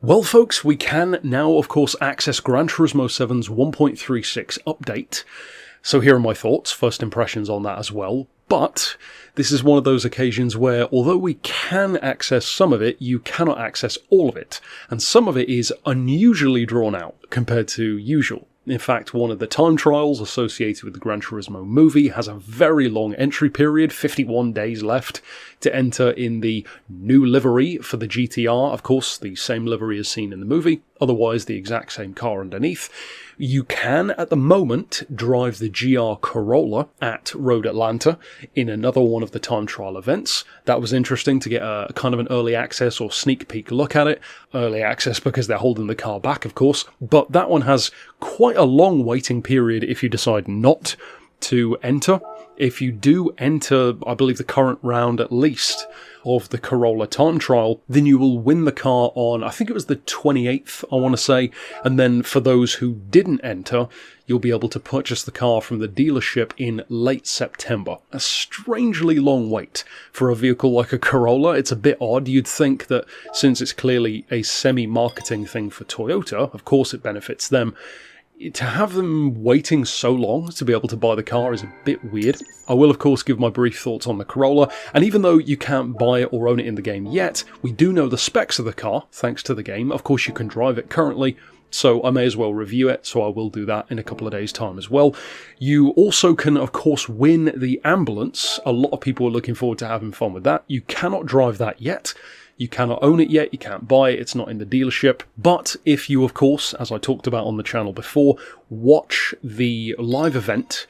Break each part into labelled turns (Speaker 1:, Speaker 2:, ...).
Speaker 1: Well folks, we can now of course access Gran Turismo 7's 1.36 update. So here are my thoughts, first impressions on that as well. But this is one of those occasions where although we can access some of it, you cannot access all of it. And some of it is unusually drawn out compared to usual. In fact, one of the time trials associated with the Gran Turismo movie has a very long entry period, 51 days left to enter in the new livery for the GT-R. Of course, the same livery as seen in the movie, otherwise the exact same car underneath. You can, at the moment, drive the GR Corolla at Road Atlanta in another one of the time trial events. That was interesting to get a kind of an early access or sneak peek look at it. Early access because they're holding the car back, of course. But that one has quite a long waiting period if you decide not to enter. If you do enter, I believe, the current round at least of the Corolla time trial, then you will win the car on, I think it was the 28th, I want to say. And then for those who didn't enter, you'll be able to purchase the car from the dealership in late September. A strangely long wait for a vehicle like a Corolla. It's a bit odd. You'd think that since it's clearly a semi-marketing thing for Toyota, of course it benefits them. To have them waiting so long to be able to buy the car is a bit weird. I will of course give my brief thoughts on the Corolla, and even though you can't buy it or own it in the game yet, we do know the specs of the car, thanks to the game. Of course you can drive it currently, so I may as well review it, so I will do that in a couple of days' time as well. You also can, of course, win the ambulance. A lot of people are looking forward to having fun with that. You cannot drive that yet. You cannot own it yet, you can't buy it, it's not in the dealership. But if you, of course, as I talked about on the channel before, watch the live event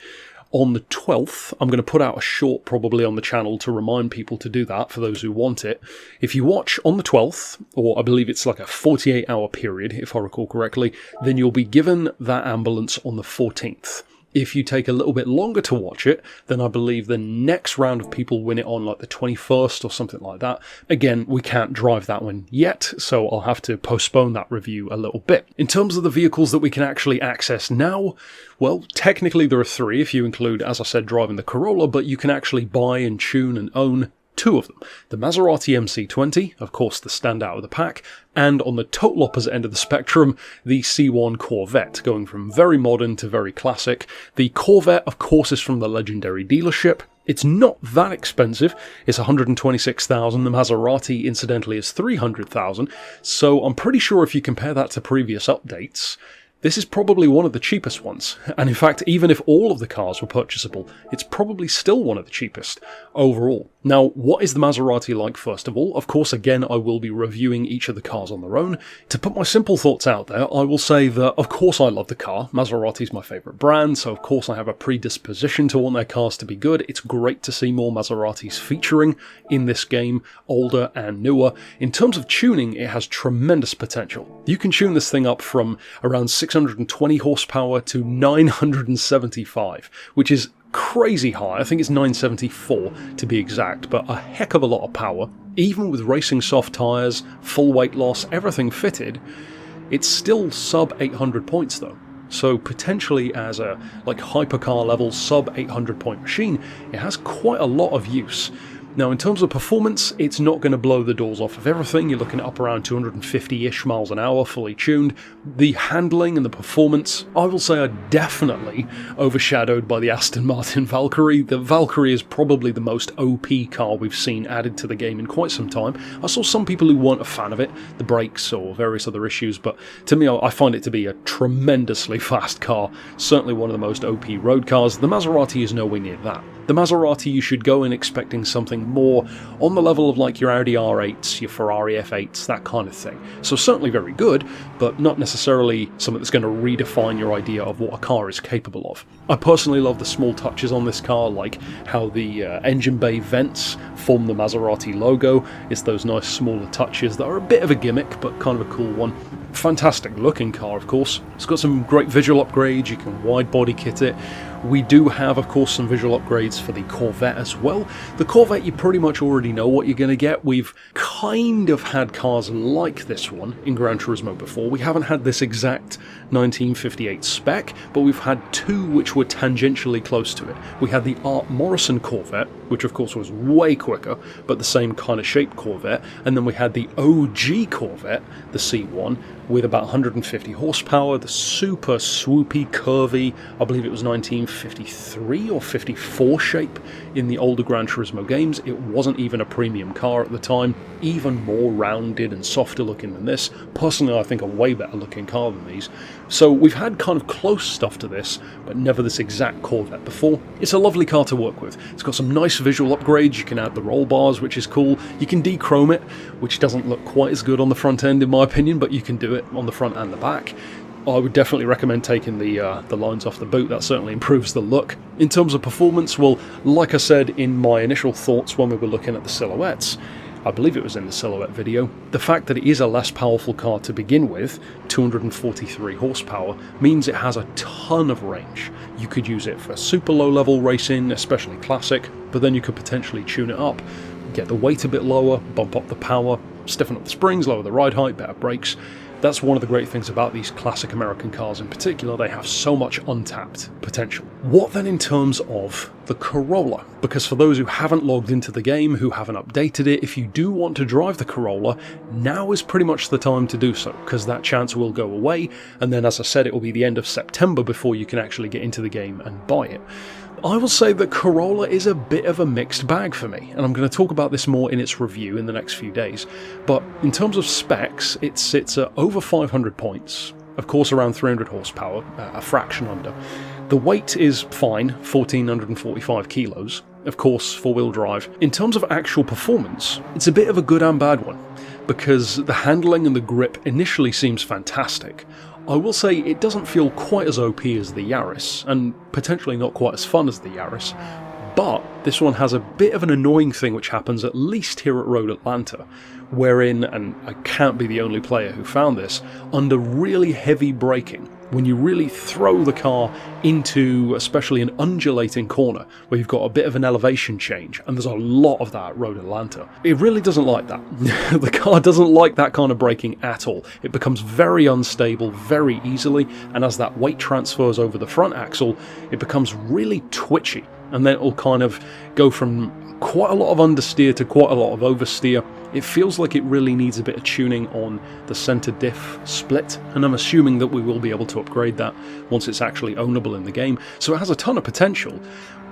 Speaker 1: on the 12th, I'm going to put out a short probably on the channel to remind people to do that for those who want it. If you watch on the 12th, or I believe it's like a 48-hour period, if I recall correctly, then you'll be given that ambulance on the 14th. If you take a little bit longer to watch it, then I believe the next round of people win it on like the 21st or something like that. Again, we can't drive that one yet, so I'll have to postpone that review a little bit. In terms of the vehicles that we can actually access now, well, technically there are three if you include, as I said, driving the Corolla, but you can actually buy and tune and own two of them. The Maserati MC20, of course the standout of the pack, and on the total opposite end of the spectrum, the C1 Corvette, going from very modern to very classic. The Corvette, of course, is from the legendary dealership. It's not that expensive. It's $126,000. The Maserati, incidentally, is $300,000. So I'm pretty sure if you compare that to previous updates, this is probably one of the cheapest ones, and in fact, even if all of the cars were purchasable, it's probably still one of the cheapest overall. Now, what is the Maserati like first of all? Of course, again, I will be reviewing each of the cars on their own. To put my simple thoughts out there, I will say that, of course, I love the car. Maserati is my favourite brand, so of course I have a predisposition to want their cars to be good. It's great to see more Maseratis featuring in this game, older and newer. In terms of tuning, it has tremendous potential. You can tune this thing up from around 620 horsepower to 975, which is crazy high. I think it's 974 to be exact, but a heck of a lot of power. Even with racing soft tyres, full weight loss, everything fitted, it's still sub 800 points though. So potentially as a hypercar level sub 800 point machine, it has quite a lot of use. Now in terms of performance, it's not going to blow the doors off of everything. You're looking at up around 250-ish miles an hour, fully tuned. The handling and the performance, I will say, are definitely overshadowed by the Aston Martin Valkyrie. The Valkyrie is probably the most OP car we've seen added to the game in quite some time. I saw some people who weren't a fan of it, the brakes or various other issues, but to me I find it to be a tremendously fast car, certainly one of the most OP road cars. The Maserati is nowhere near that. The Maserati, you should go in expecting something more on the level of like your Audi R8s, your Ferrari F8s, that kind of thing. So certainly very good, but not necessarily something that's going to redefine your idea of what a car is capable of. I personally love the small touches on this car, like how the engine bay vents form the Maserati logo. It's those nice smaller touches that are a bit of a gimmick, but kind of a cool one. Fantastic looking car, of course. It's got some great visual upgrades. You can wide body kit it We do have, of course, some visual upgrades for the Corvette as well. The Corvette, you pretty much already know what you're going to get. We've kind of had cars like this one in Gran Turismo before. We haven't had this exact 1958 spec, but we've had two which were tangentially close to it. We had the Art Morrison Corvette, which of course was way quicker, but the same kind of shaped Corvette, and then we had the OG Corvette, the C1, with about 150 horsepower, the super swoopy, curvy, I believe it was 1953 or 54 shape in the older Gran Turismo games. It wasn't even a premium car at the time, even more rounded and softer looking than this. Personally, I think a way better looking car than these. So we've had kind of close stuff to this, but never this exact Corvette before. It's a lovely car to work with. It's got some nice visual upgrades. You can add the roll bars, which is cool. You can dechrome it, which doesn't look quite as good on the front end in my opinion, but you can do it on the front and the back. I would definitely recommend taking the lines off the boot. That certainly improves the look. In terms of performance, well, like I said in my initial thoughts when we were looking at the silhouettes, I believe it was in the silhouette video, the fact that it is a less powerful car to begin with, 243 horsepower, means it has a ton of range. You could use it for super low level racing, especially classic, but then you could potentially tune it up, get the weight a bit lower, bump up the power, stiffen up the springs, lower the ride height, better brakes. That's one of the great things about these classic American cars in particular. They have so much untapped potential. What then in terms of the Corolla? Because for those who haven't logged into the game, who haven't updated it, if you do want to drive the Corolla, now is pretty much the time to do so, because that chance will go away, and then as I said, it will be the end of September before you can actually get into the game and buy it. I will say that Corolla is a bit of a mixed bag for me, and I'm going to talk about this more in its review in the next few days. But in terms of specs, it sits at over 500 points, of course around 300 horsepower, a fraction under. The weight is fine, 1,445 kilos, of course four-wheel drive. In terms of actual performance, it's a bit of a good and bad one, because the handling and the grip initially seems fantastic. I will say it doesn't feel quite as OP as the Yaris, and potentially not quite as fun as the Yaris, but this one has a bit of an annoying thing which happens at least here at Road Atlanta, wherein, and I can't be the only player who found this, under really heavy braking, when you really throw the car into especially an undulating corner where you've got a bit of an elevation change, and there's a lot of that at Road Atlanta. It really doesn't like that. The car doesn't like that kind of braking at all. It becomes very unstable very easily, and as that weight transfers over the front axle, it becomes really twitchy, and then it'll kind of go from quite a lot of understeer to quite a lot of oversteer. It feels like it really needs a bit of tuning on the center diff split, and I'm assuming that we will be able to upgrade that once it's actually ownable in the game, so it has a ton of potential.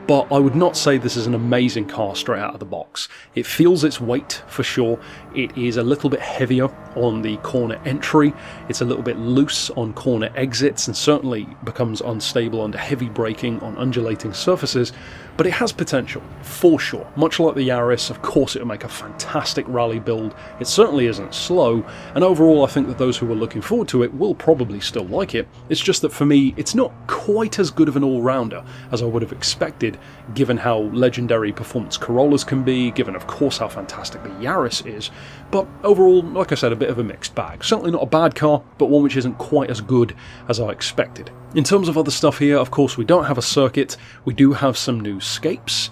Speaker 1: But I would not say this is an amazing car straight out of the box. It feels its weight for sure. It is a little bit heavier on the corner entry. It's a little bit loose on corner exits, and certainly becomes unstable under heavy braking on undulating surfaces. But it has potential, for sure. Much like the Yaris, of course it will make a fantastic rally build. It certainly isn't slow, and overall I think that those who are looking forward to it will probably still like it. It's just that for me, it's not quite as good of an all-rounder as I would have expected, given how legendary performance Corollas can be, given of course how fantastic the Yaris is. But overall, like I said, a bit of a mixed bag. Certainly not a bad car, but one which isn't quite as good as I expected. In terms of other stuff here, of course we don't have a circuit. We do have some new scapes,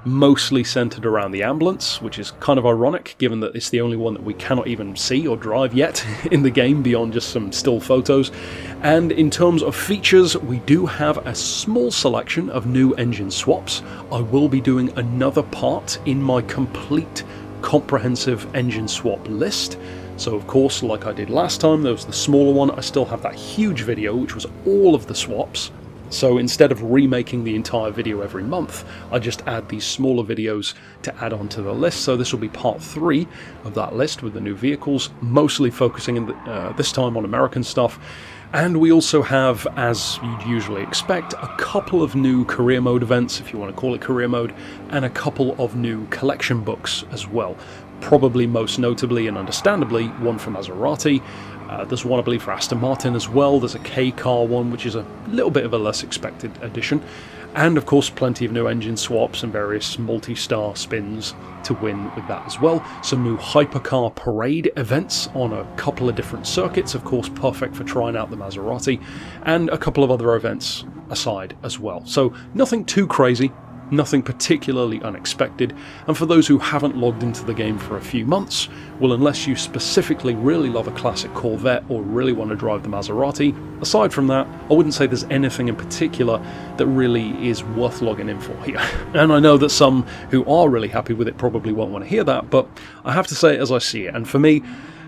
Speaker 1: mostly centered around the ambulance, which is kind of ironic given that it's the only one that we cannot even see or drive yet in the game beyond just some still photos. And in terms of features, we do have a small selection of new engine swaps. I will be doing another part in my complete comprehensive engine swap list. So of course, like I did last time, there was the smaller one. I still have that huge video which was all of the swaps. So instead of remaking the entire video every month, I just add these smaller videos to add on to the list. So this will be part 3 of that list with the new vehicles, mostly focusing in this time on American stuff. And we also have, as you'd usually expect, a couple of new career mode events, if you want to call it career mode, and a couple of new collection books as well. probably most notably and understandably one for Maserati. There's one, I believe, for Aston Martin as well. There's a K-Car one, which is a little bit of a less expected addition. And, of course, plenty of new engine swaps and various multi-star spins to win with that as well. Some new hypercar parade events on a couple of different circuits, of course, perfect for trying out the Maserati. And a couple of other events aside as well. So nothing too crazy. Nothing particularly unexpected, and for those who haven't logged into the game for a few months, well, unless you specifically really love a classic Corvette or really want to drive the Maserati, aside from that, I wouldn't say there's anything in particular that really is worth logging in for here. And I know that some who are really happy with it probably won't want to hear that, but I have to say it as I see it, and for me,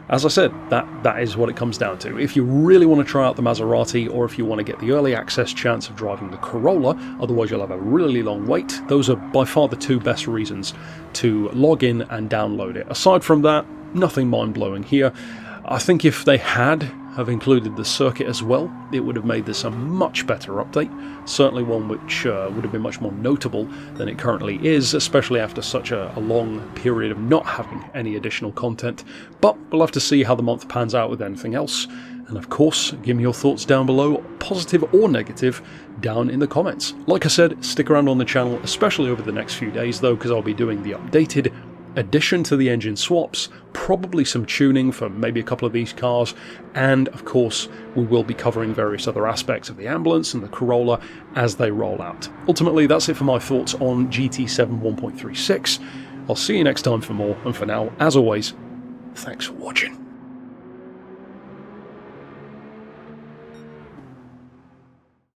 Speaker 1: as I said, that is what it comes down to. If you really want to try out the Maserati, or if you want to get the early access chance of driving the Corolla, otherwise you'll have a really long wait, those are by far the two best reasons to log in and download it. Aside from that, nothing mind-blowing here. I think if they have included the circuit as well, it would have made this a much better update. Certainly one which would have been much more notable than it currently is, especially after such a long period of not having any additional content. But we'll have to see how the month pans out with anything else. And of course, give me your thoughts down below, positive or negative, down in the comments. Like I said, stick around on the channel, especially over the next few days though, because I'll be doing the updated addition to the engine swaps, probably some tuning for maybe a couple of these cars, and of course we will be covering various other aspects of the ambulance and the Corolla as they roll out. Ultimately, that's it for my thoughts on GT7 1.36. I'll see you next time for more, and for now, as always, thanks for watching.